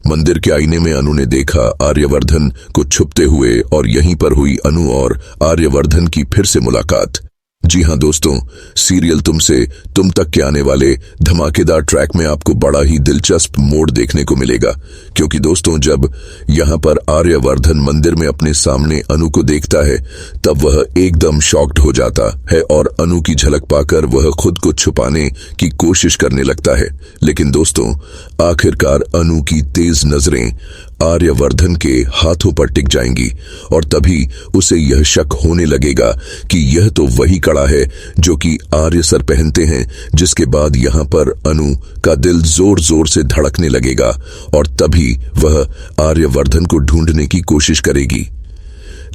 मंदिर के आईने में अनु ने देखा आर्यवर्धन को छुपते हुए और यहीं पर हुई अनु और आर्यवर्धन की फिर से मुलाकात। जी हां दोस्तों, सीरियल तुम तक के आने वाले धमाकेदार ट्रैक में आपको बड़ा ही दिलचस्प मोड़ देखने को मिलेगा, क्योंकि दोस्तों जब यहां पर आर्यवर्धन मंदिर में अपने सामने अनु को देखता है तब वह एकदम शॉक्ड हो जाता है और अनु की झलक पाकर वह खुद को छुपाने की कोशिश करने लगता है। लेकिन दोस्तों आखिरकार अनु की तेज नजरें आर्यवर्धन के हाथों पर टिक जाएंगी और तभी उसे यह शक होने लगेगा कि यह तो वही कड़ा है जो कि आर्य सर पहनते हैं, जिसके बाद यहां पर अनु का दिल जोर जोर से धड़कने लगेगा और तभी वह आर्यवर्धन को ढूंढने की कोशिश करेगी।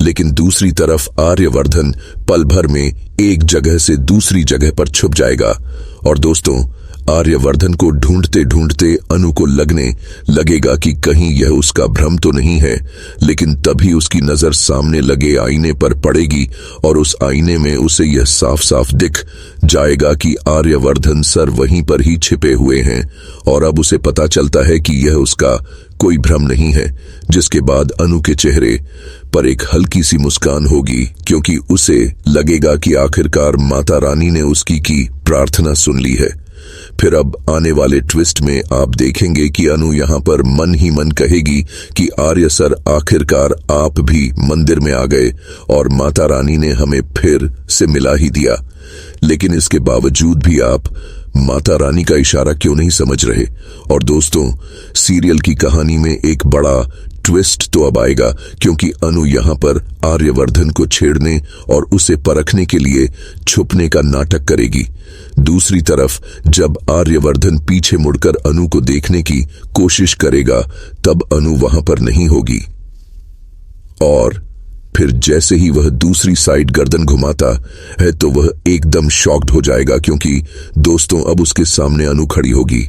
लेकिन दूसरी तरफ आर्यवर्धन पल भर में एक जगह से दूसरी जगह पर छुप जाएगा और दोस्तों आर्यवर्धन को ढूंढते ढूंढते अनु को लगने लगेगा कि कहीं यह उसका भ्रम तो नहीं है। लेकिन तभी उसकी नजर सामने लगे आईने पर पड़ेगी और उस आईने में उसे यह साफ साफ दिख जाएगा कि आर्यवर्धन सर वहीं पर ही छिपे हुए हैं और अब उसे पता चलता है कि यह उसका कोई भ्रम नहीं है। जिसके बाद अनु के चेहरे पर एक हल्की सी मुस्कान होगी, क्योंकि उसे लगेगा कि आखिरकार माता रानी ने उसकी की प्रार्थना सुन ली है। फिर अब आने वाले ट्विस्ट में आप देखेंगे कि अनु यहां पर मन ही मन कहेगी कि आर्य सर आखिरकार आप भी मंदिर में आ गए और माता रानी ने हमें फिर से मिला ही दिया। लेकिन इसके बावजूद भी आप माता रानी का इशारा क्यों नहीं समझ रहे? और दोस्तों सीरियल की कहानी में एक बड़ा ट्विस्ट तो अब आएगा, क्योंकि अनु यहां पर आर्यवर्धन को छेड़ने और उसे परखने के लिए छुपने का नाटक करेगी। दूसरी तरफ जब आर्यवर्धन पीछे मुड़कर अनु को देखने की कोशिश करेगा तब अनु वहां पर नहीं होगी और फिर जैसे ही वह दूसरी साइड गर्दन घुमाता है तो वह एकदम शॉक्ड हो जाएगा, क्योंकि दोस्तों अब उसके सामने अनु खड़ी होगी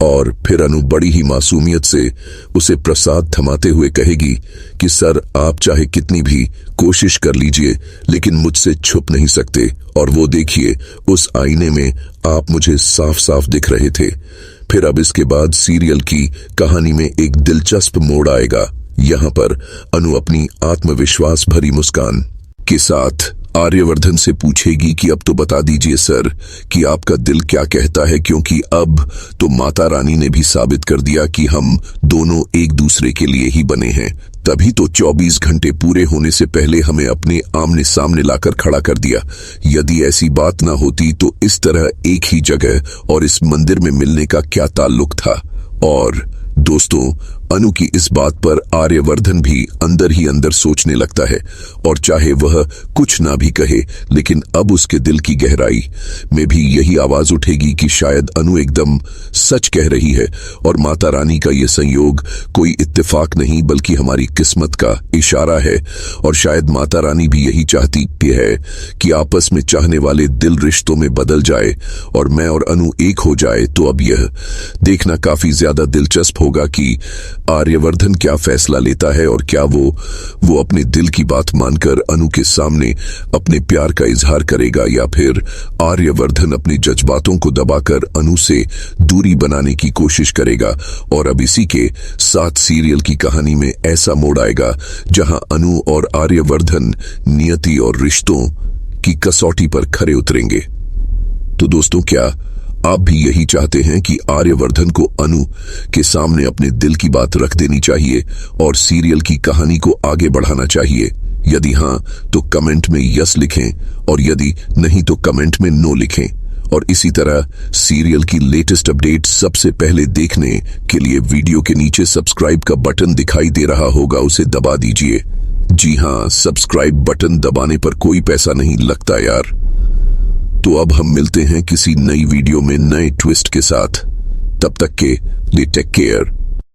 और फिर अनु बड़ी ही मासूमियत से उसे प्रसाद थमाते हुए कहेगी कि सर आप चाहे कितनी भी कोशिश कर लीजिए लेकिन मुझसे छुप नहीं सकते, और वो देखिए उस आईने में आप मुझे साफ साफ दिख रहे थे। फिर अब इसके बाद सीरियल की कहानी में एक दिलचस्प मोड़ आएगा। यहां पर अनु अपनी आत्मविश्वास भरी मुस्कान के साथ आर्यवर्धन से पूछेगी कि अब तो बता दीजिए सर कि आपका दिल क्या कहता है, क्योंकि अब तो माता रानी ने भी साबित कर दिया कि हम दोनों एक दूसरे के लिए ही बने हैं। तभी तो 24 घंटे पूरे होने से पहले हमें अपने आमने सामने लाकर खड़ा कर दिया। यदि ऐसी बात ना होती तो इस तरह एक ही जगह और इस मंदिर में मिलने का क्या ताल्लुक था? और दोस्तों अनु की इस बात पर आर्यवर्धन भी अंदर ही अंदर सोचने लगता है और चाहे वह कुछ ना भी कहे लेकिन अब उसके दिल की गहराई में भी यही आवाज उठेगी कि शायद अनु एकदम सच कह रही है और माता रानी का यह संयोग कोई इत्तेफाक नहीं बल्कि हमारी किस्मत का इशारा है। और शायद माता रानी भी यही चाहती है कि आपस में चाहने वाले दिल रिश्तों में बदल जाए और मैं और अनु एक हो जाए। तो अब यह देखना काफी ज्यादा दिलचस्प होगा कि आर्यवर्धन क्या फैसला लेता है और क्या वो अपने दिल की बात मानकर अनु के सामने अपने प्यार का इजहार करेगा या फिर आर्यवर्धन अपने जज्बातों को दबाकर अनु से दूरी बनाने की कोशिश करेगा। और अब इसी के साथ सीरियल की कहानी में ऐसा मोड़ आएगा जहां अनु और आर्यवर्धन नियति और रिश्तों की कसौटी पर खरे उतरेंगे। तो दोस्तों क्या आप भी यही चाहते हैं कि आर्यवर्धन को अनु के सामने अपने दिल की बात रख देनी चाहिए और सीरियल की कहानी को आगे बढ़ाना चाहिए? यदि हां तो कमेंट में यस लिखें और यदि नहीं तो कमेंट में नो लिखें। और इसी तरह सीरियल की लेटेस्ट अपडेट सबसे पहले देखने के लिए वीडियो के नीचे सब्सक्राइब का बटन दिखाई दे रहा होगा, उसे दबा दीजिए। जी हां, सब्सक्राइब बटन दबाने पर कोई पैसा नहीं लगता यार। तो अब हम मिलते हैं किसी नई वीडियो में नए ट्विस्ट के साथ। तब तक के लिए टेक केयर।